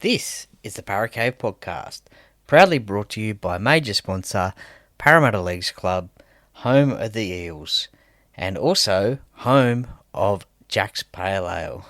This is the Para Cave Podcast, proudly brought to you by major sponsor Parramatta Leagues Club, home of the Eels, and also home of Jack's Pale Ale.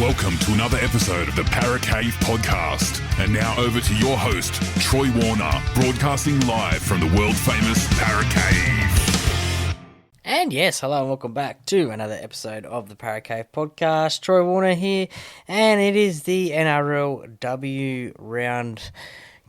Welcome to another episode of the Para Cave Podcast. And now over to your host, Troy Warner, broadcasting live from the world-famous Para Cave. And yes, hello and welcome back to another episode of the Para Cave Podcast. Troy Warner here, and it is the NRLW round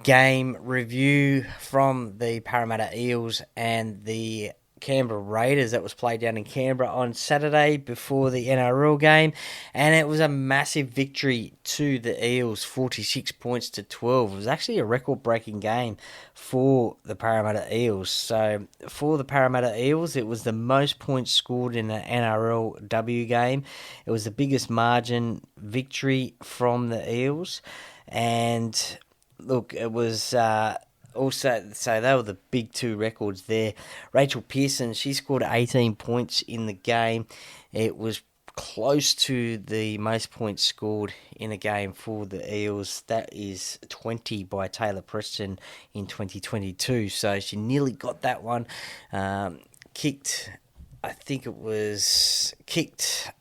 game review from the Parramatta Eels and the Canberra Raiders that was played down in Canberra on Saturday before the NRL game, and it was a massive victory to the Eels, 46 points to 12. It was actually a record-breaking game for the Parramatta Eels. So for the Parramatta Eels, it was the most points scored in an NRLW game. It was the biggest margin victory from the Eels, and look, it was also, so they were the big two records there. Rachel Pearson, she scored 18 points in the game. It was close to the most points scored in a game for the Eels. That is 20 by Taylor Preston in 2022. So she nearly got that one. Kicked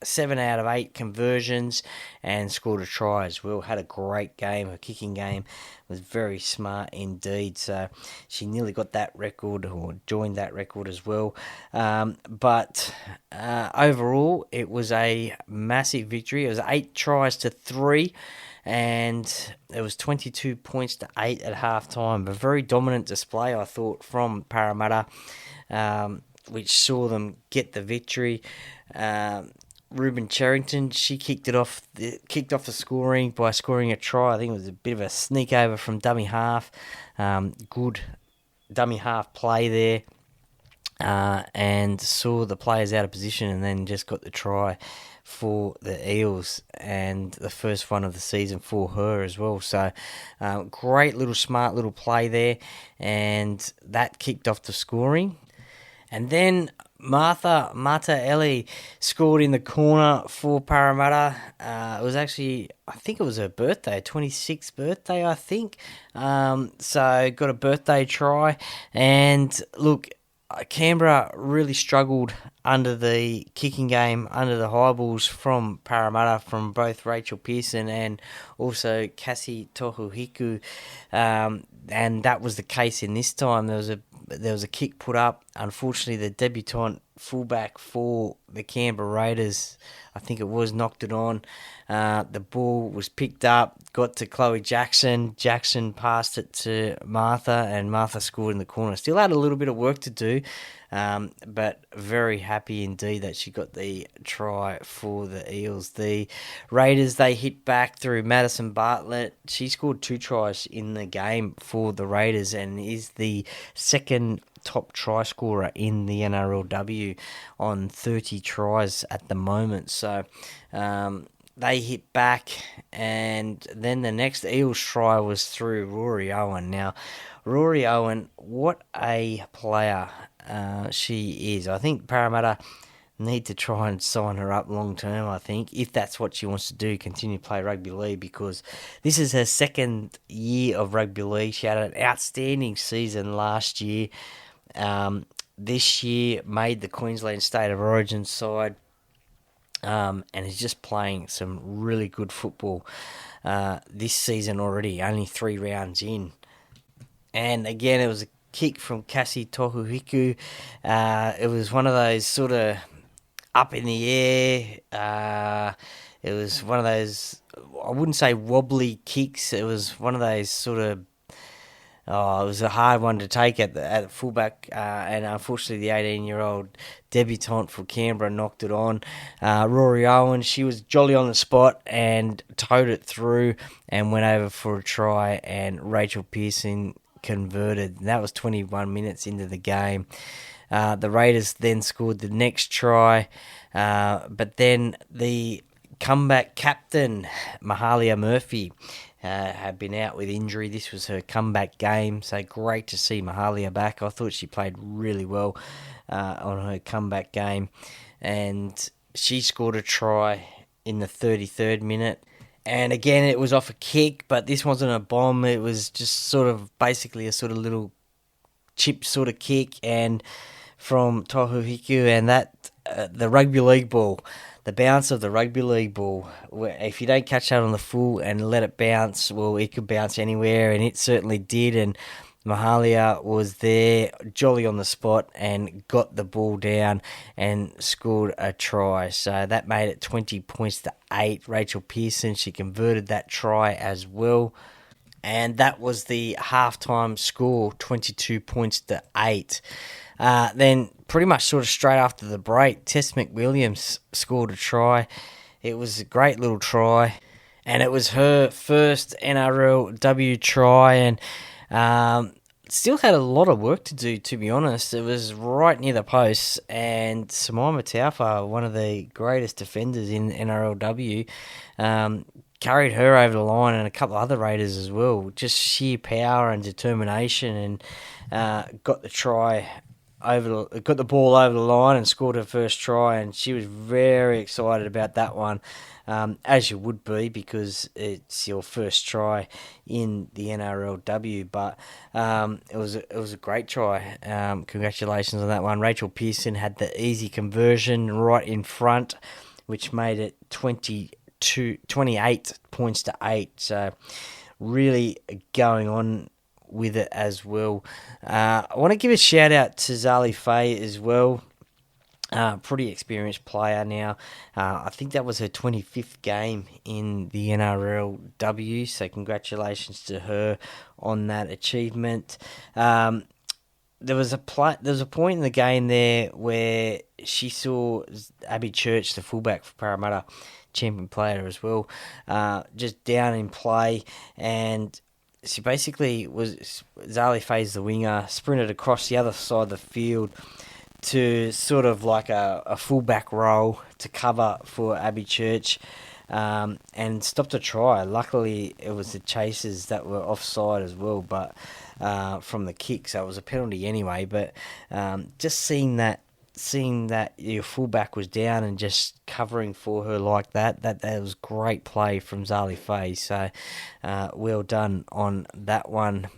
7 out of 8 conversions and scored a try as well. Had a great game. Her kicking game was very smart indeed. So she nearly got that record or joined that record as well. But overall, it was a massive victory. It was 8 tries to 3. And it was 22 points to 8 at halftime. A very dominant display, I thought, from Parramatta, which saw them get the victory. Ruben Cherrington, she kicked off the scoring by scoring a try. I think it was a bit of a sneak over from dummy half. Good dummy half play there. And saw the players out of position and then just got the try for the Eels, and the first one of the season for her as well. So great little smart little play there, and that kicked off the scoring. And then Martha Ellie scored in the corner for Parramatta. It was actually, I think it was her birthday, 26th birthday, I think. So got a birthday try. And look, Canberra really struggled under the kicking game, under the high balls from Parramatta, from both Rachel Pearson and also Cassie Tohuhiku. And that was the case in this time. There was a kick put up. Unfortunately, the debutant fullback for the Canberra Raiders, I think it was, knocked it on. The ball was picked up, got to Chloe Jackson. Jackson passed it to Martha, and Martha scored in the corner. Still had a little bit of work to do, but very happy indeed that she got the try for the Eels. The Raiders, they hit back through Madison Bartlett. She scored 2 tries in the game for the Raiders and is the second top try scorer in the NRLW on 30 tries at the moment. So they hit back, and then the next Eels try was through Rory Owen. Now, Rory Owen, what a player she is. I think Parramatta need to try and sign her up long term, I think, if that's what she wants to do, continue to play rugby league, because this is her second year of rugby league. She had an outstanding season last year. This year made the Queensland State of Origin side, and is just playing some really good football this season already, only 3 rounds in. And again, it was a kick from Cassie Tohuhiku. It was one of those sort of up in the air. It was one of those, I wouldn't say wobbly kicks. It was one of those sort of, it was a hard one to take at the fullback, and unfortunately the 18-year-old debutant for Canberra knocked it on. Rory Owen, she was jolly on the spot and towed it through and went over for a try, and Rachel Pearson converted. And that was 21 minutes into the game. The Raiders then scored the next try, but then the comeback captain, Mahalia Murphy, had been out with injury. This was her comeback game, so great to see Mahalia back. I thought she played really well on her comeback game, and she scored a try in the 33rd minute. And again, it was off a kick, but this wasn't a bomb. It was just sort of basically a sort of little chip sort of kick, and from Tohu Hiku, and that the rugby league ball, the bounce of the rugby league ball, if you don't catch that on the full and let it bounce, well, it could bounce anywhere, and it certainly did. And Mahalia was there, jolly on the spot, and got the ball down and scored a try. So that made it 20 points to 8. Rachel Pearson, she converted that try as well. And that was the halftime score, 22 points to 8. Then pretty much sort of straight after the break, Tess McWilliams scored a try. It was a great little try, and it was her first NRLW try, and still had a lot of work to do, to be honest. It was right near the post, and Samaima Taufa, one of the greatest defenders in NRLW, carried her over the line, and a couple of other Raiders as well. Just sheer power and determination, and got the try got the ball over the line and scored her first try, and she was very excited about that one, as you would be, because it's your first try in the NRLW. But it was a great try. Congratulations on that one. Rachel Pearson had the easy conversion right in front, which made it 28 points to 8. So really going on with it as well. I want to give a shout out to Zali Faye as well. Pretty experienced player now. I think that was her 25th game in the NRLW, so congratulations to her on that achievement. There was a point in the game there where she saw Abby Church, the fullback for Parramatta, champion player as well, just down in play, and she basically was Zali Faye's the winger, sprinted across the other side of the field to sort of like a fullback role to cover for Abby Church, and stopped a try. Luckily, it was the chasers that were offside as well, but from the kick, so it was a penalty anyway. But just seeing that your fullback was down and just covering for her like that was great play from Zali Faye. So well done on that one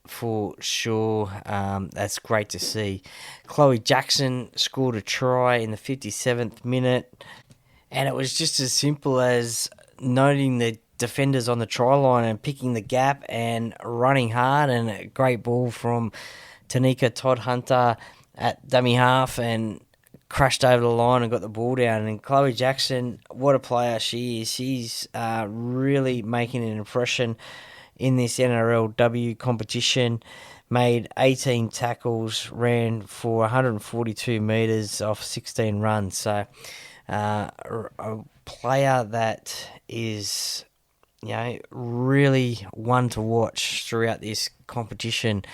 for sure. That's great to see. Chloe Jackson scored a try in the 57th minute, and it was just as simple as noting the defenders on the try line and picking the gap and running hard, and a great ball from Tanika Todd-Hunter at dummy half and crashed over the line and got the ball down. And Chloe Jackson, what a player she is. She's really making an impression in this NRLW competition. Made 18 tackles, ran for 142 metres off 16 runs. So a player that is, really one to watch throughout this competition.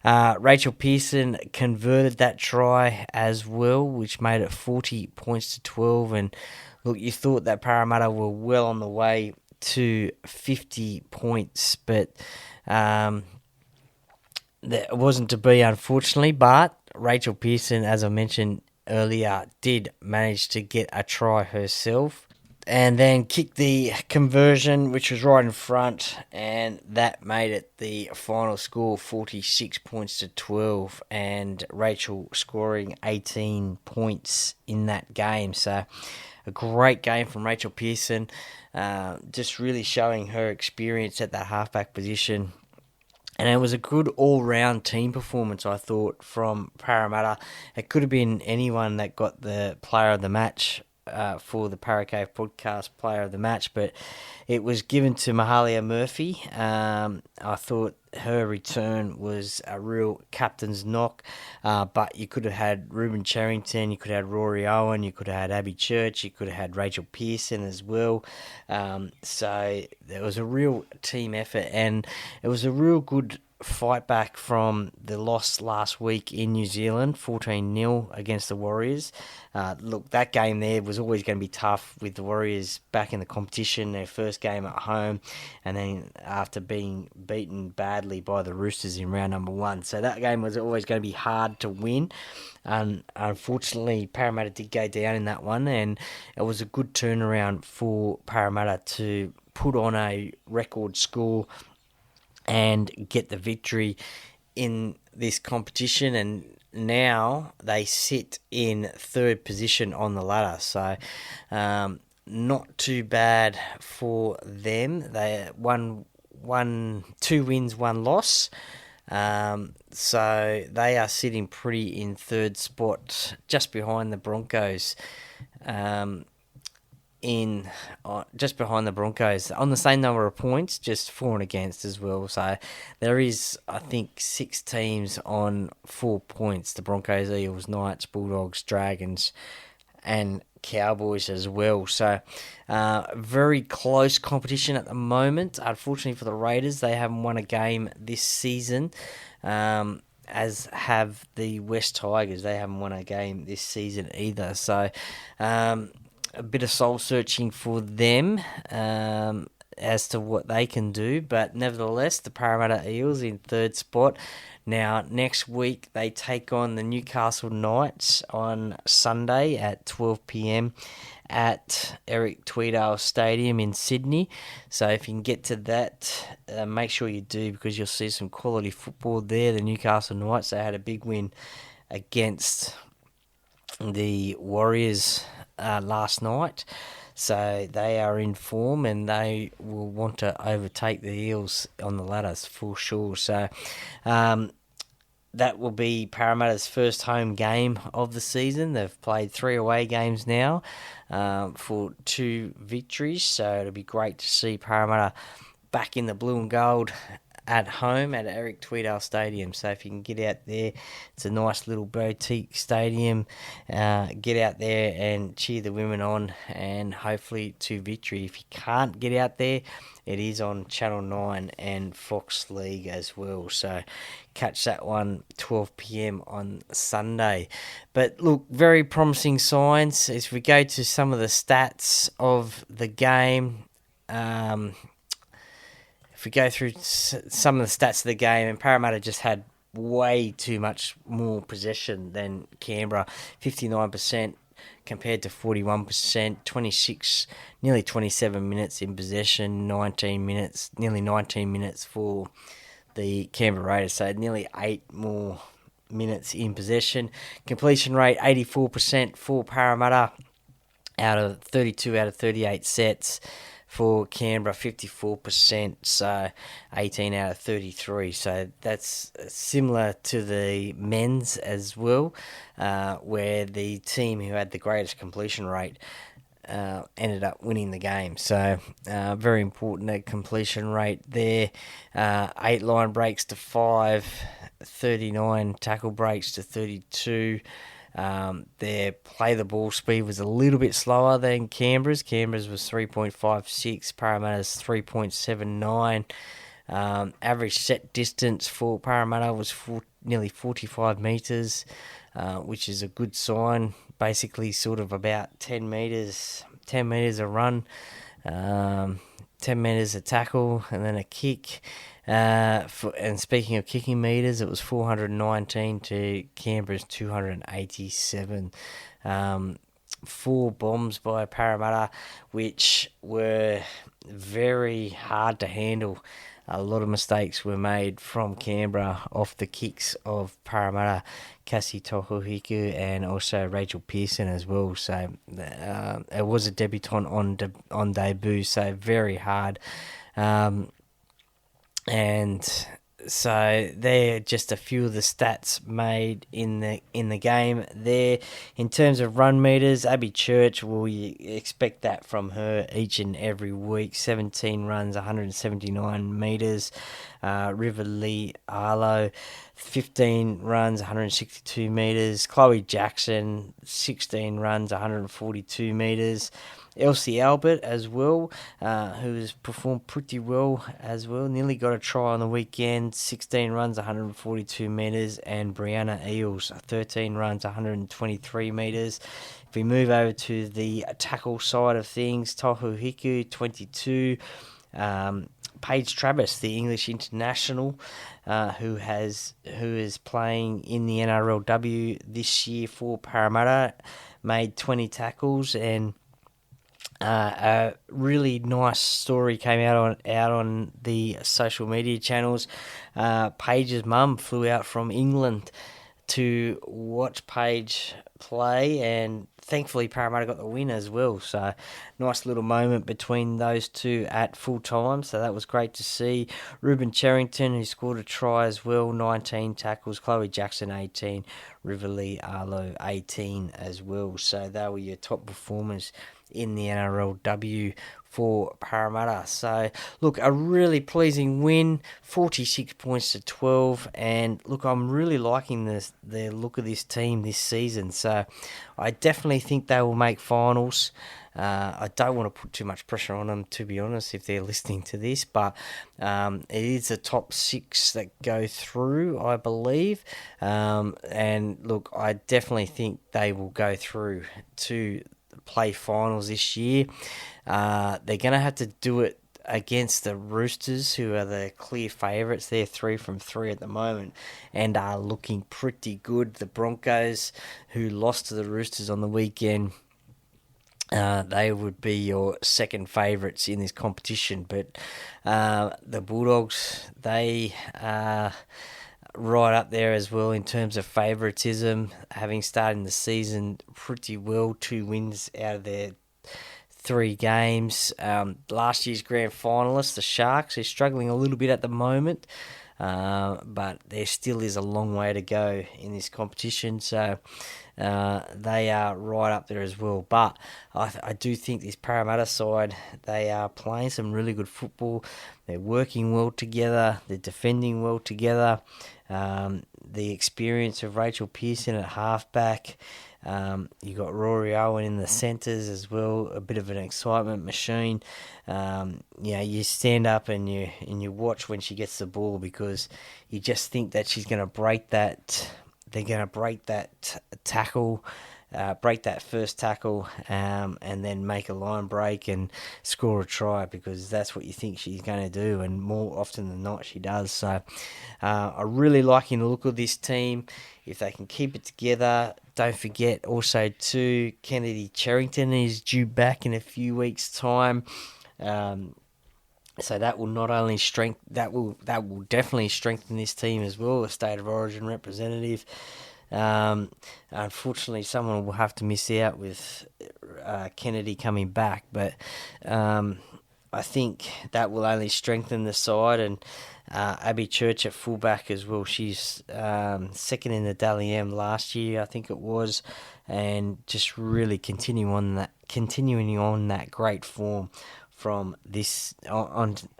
Rachel Pearson converted that try as well, which made it 40 points to 12. And look, you thought that Parramatta were well on the way to 50 points, but that wasn't to be, unfortunately. But Rachel Pearson, as I mentioned earlier, did manage to get a try herself, and then kicked the conversion, which was right in front, and that made it the final score, 46 points to 12, and Rachel scoring 18 points in that game. So a great game from Rachel Pearson, just really showing her experience at that halfback position. And it was a good all-round team performance, I thought, from Parramatta. It could have been anyone that got the player of the match for the Paracave Podcast Player of the Match, but it was given to Mahalia Murphy. I thought her return was a real captain's knock, but you could have had Ruben Cherrington, you could have had Rory Owen, you could have had Abby Church, you could have had Rachel Pearson as well. So there was a real team effort, and it was a real good fight back from the loss last week in New Zealand, 14-0 against the Warriors. Look, that game there was always going to be tough with the Warriors back in the competition, their first game at home, and then after being beaten badly by the Roosters in round number 1. So that game was always going to be hard to win. And unfortunately, Parramatta did go down in that one, and it was a good turnaround for Parramatta to put on a record score and get the victory in this competition, and now they sit in third position on the ladder. So not too bad for them. They won 2 wins, 1 loss. So they are sitting pretty in third spot, just behind the Broncos. Just behind the Broncos on the same number of points, just for and against as well. So there is, I think, 6 teams on 4 points: the Broncos, Eels, Knights, Bulldogs, Dragons, and Cowboys as well. So very close competition at the moment. Unfortunately for the Raiders, they haven't won a game this season, as have the West Tigers. They haven't won a game this season either. So a bit of soul searching for them as to what they can do, but nevertheless, the Parramatta Eels in third spot. Now, next week they take on the Newcastle Knights on Sunday at 12 p.m. at Eric Tweedale Stadium in Sydney. So if you can get to that, make sure you do, because you'll see some quality football there. The Newcastle Knights, they had a big win against the Warriors last night, so they are in form and they will want to overtake the Eels on the ladders for sure. So that will be Parramatta's first home game of the season. They've played 3 away games now for 2 victories, so it'll be great to see Parramatta back in the blue and gold at home at Eric Tweedale Stadium. So if you can get out there, it's a nice little boutique stadium. Get out there and cheer the women on, and hopefully to victory. If you can't get out there, it is on Channel 9 and Fox League as well. So catch that one 12 p.m. on Sunday. But look, very promising signs as we go to some of the stats of the game. If we go through some of the stats of the game, and Parramatta just had way too much more possession than Canberra, 59% compared to 41%, 26, nearly 27 minutes in possession, nearly 19 minutes for the Canberra Raiders, so nearly 8 more minutes in possession. Completion rate, 84% for Parramatta out of 32 out of 38 sets. For Canberra, 54%, so 18 out of 33. So that's similar to the men's as well, where the team who had the greatest completion rate ended up winning the game. So very important, that completion rate there. 8 line breaks to 5, 39 tackle breaks to 32. Their play the ball speed was a little bit slower than Canberra's. Canberra's was 3.56, Parramatta's 3.79. Average set distance for Parramatta was nearly 45 metres, which is a good sign. Basically, sort of about 10 metres a run, 10 metres a tackle, and then a kick. And speaking of kicking metres, it was 419 to Canberra's 287. 4 bombs by Parramatta, which were very hard to handle. A lot of mistakes were made from Canberra off the kicks of Parramatta, Cassie Tohohiku and also Rachel Pearson as well. So it was a debutant on debut, so very hard. And so they're just a few of the stats made in the game there. In terms of run meters, Abby Church, well, you expect that from her each and every week. 17 runs, 179 meters. River Lee Arlo, 15 runs, 162 meters. Chloe Jackson, 16 runs, 142 meters. Elsie Albert as well, who has performed pretty well as well. Nearly got a try on the weekend, 16 runs, 142 metres, and Brianna Eels, 13 runs, 123 metres. If we move over to the tackle side of things, Tohu Hiku, 22. Paige Travis, the English international, who is playing in the NRLW this year for Parramatta, made 20 tackles, and a really nice story came out on the social media channels. Paige's mum flew out from England to watch Paige play, and thankfully Parramatta got the win as well. So nice little moment between those two at full time. So that was great to see. Ruben Cherrington, who scored a try as well, 19 tackles. Chloe Jackson, 18. Riverly Arlo, 18 as well. So they were your top performers in the NRLW for Parramatta. So, look, a really pleasing win, 46 points to 12, and look, I'm really liking the look of this team this season. So, I definitely think they will make finals. I don't want to put too much pressure on them, to be honest, if they're listening to this, but it is the top 6 that go through, I believe. And look, I definitely think they will go through to play finals this year. They're going to have to do it against the Roosters, who are the clear favourites. They're 3 from 3 at the moment and are looking pretty good. The Broncos, who lost to the Roosters on the weekend, they would be your second favourites in this competition. But the Bulldogs, they are right up there as well in terms of favouritism, having started the season pretty well, 2 wins out of their 3 games. Last year's grand finalists, the Sharks, are struggling a little bit at the moment, but there still is a long way to go in this competition, so they are right up there as well. But I do think this Parramatta side, they are playing some really good football. They're working well together. They're defending well together. The experience of Rachel Pearson at halfback. You got Rory Owen in the centres as well, a bit of an excitement machine. You stand up and you watch when she gets the ball, because you just think that she's going to break that. They're going to break that tackle, break that first tackle, and then make a line break and score a try, because that's what you think she's going to do, and more often than not she does. So I'm really liking the look of this team. If they can keep it together. Don't forget also too, Kennedy Cherrington is due back in a few weeks' time. So that will not only that will definitely strengthen this team as well, a state of origin representative. Unfortunately, someone will have to miss out with Kennedy coming back, but I think that will only strengthen the side. And Abby Church at fullback as well. She's second in the Dally M last year, I think it was, and just really continuing on that great form from this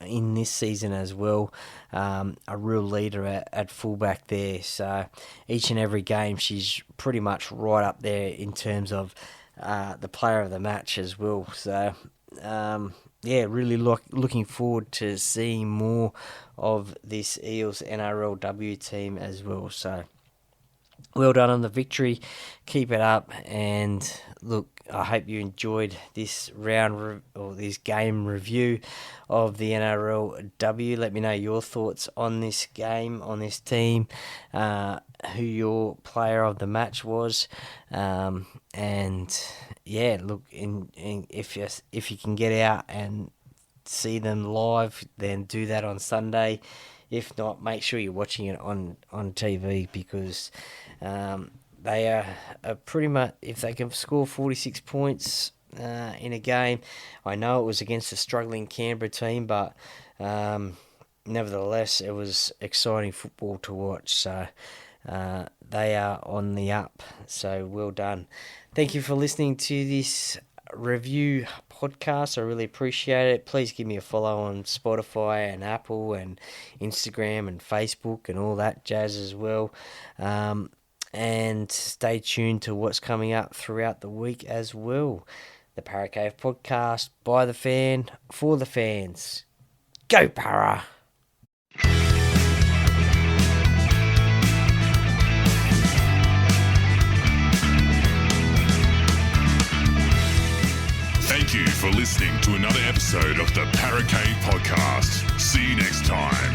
in this season as well. A real leader at fullback there. So each and every game, she's pretty much right up there in terms of the player of the match as well. So really looking forward to seeing more of this Eels NRLW team as well. So well done on the victory. Keep it up, and look, I hope you enjoyed this this game review of the NRLW. Let me know your thoughts on this game, on this team, who your player of the match was, and yeah, look, if you can get out and see them live, then do that on Sunday. If not, make sure you're watching it on TV, because they are pretty much, if they can score 46 points in a game. I know it was against a struggling Canberra team, but nevertheless, it was exciting football to watch. So they are on the up. So well done. Thank you for listening to this review podcast. I really appreciate it. Please give me a follow on Spotify and Apple and Instagram and Facebook and all that jazz as well. And stay tuned to what's coming up throughout the week as well. The Para Cave podcast, by the fan, for the fans. Go Para! Thank you for listening to another episode of the Para Cave podcast. See you next time.